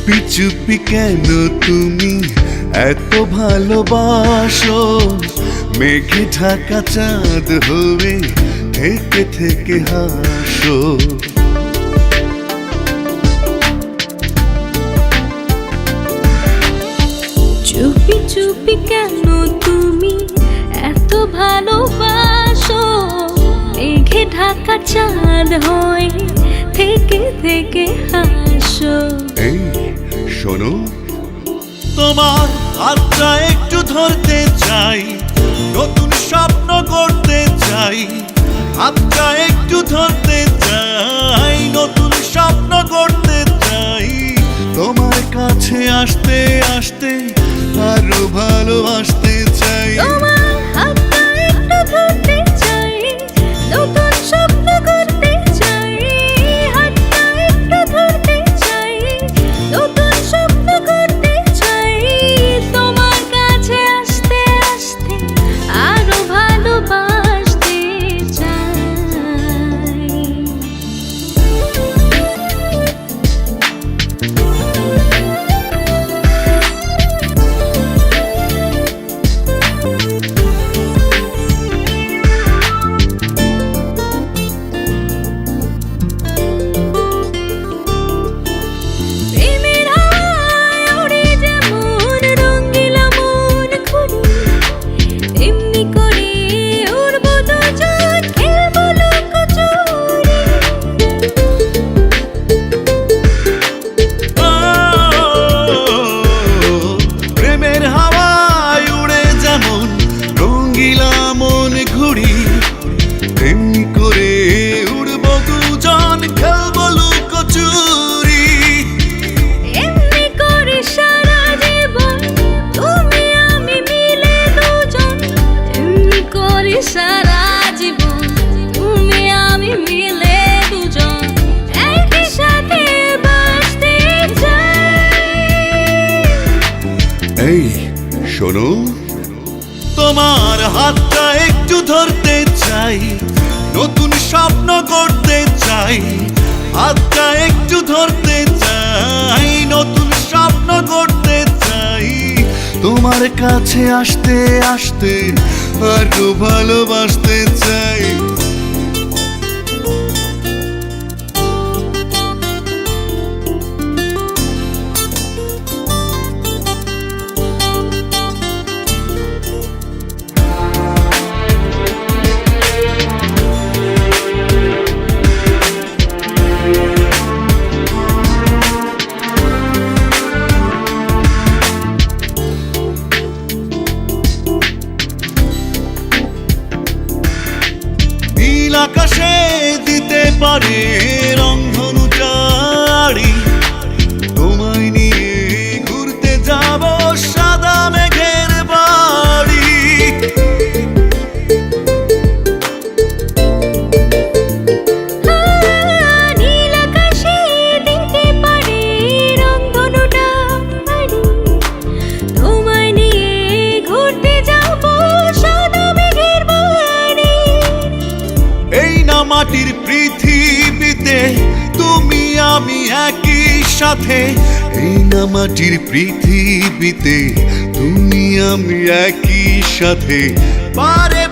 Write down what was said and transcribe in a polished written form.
চুপি চুপি কেন তুমি এত ভালোবাসো? মেঘে ঢাকা চাঁদ হয়ে থেকে থেকে হাসো। চুপি চুপি কেন তুমি এত ভালোবাসো? মেঘে ঢাকা চাঁদ হয়ে থেকে থেকে হাসো। এই শোনো, তোমার হাতটা একটু ধরতে চাই, নতুন স্বপ্ন করতে চাই। হাতটা একটু ধরতে চাই, নতুন স্বপ্ন করতে চাই। তোমার কাছে আসতে আসতে আরো ভালোবাসতে চাই। তোমার হাতটা একটু ধরতে চাই, নতুন স্বপ্ন করতে চাই। হাতটা একটু ধরতে চাই, নতুন স্বপ্ন করতে চাই। তোমার কাছে আসতে আসতে আরো ভালোবাসতে চাই। সারা জীবন তুমি আমি মিলে দুজন একই সাথে বাঁচতে চাই। এই শোনো, তোমার হাতটা একটু ধরতে চাই, নতুন স্বপ্ন করতে চাই। হাতটা একটু ধরতে চাই, নতুন স্বপ্ন করতে চাই। তোমার কাছে আসতে আসতে আরো ভালোবাসতে চাই। আকাশে দিতে পারে রংধনু চারি, তোমায় নিয়ে ঘুরতে যাব সাদা মেঘের বাড়ি। নীল আকাশে দিতে পারে রংধনু চারি, তোমায় নিয়ে ঘুরতে যাব সাদা মেঘের বাড়ি। এই না মাটির পৃথিবীতে তুমি আমি একই সাথে। এই না মাটির পৃথিবীতে তুমি আমি একই সাথে। বারে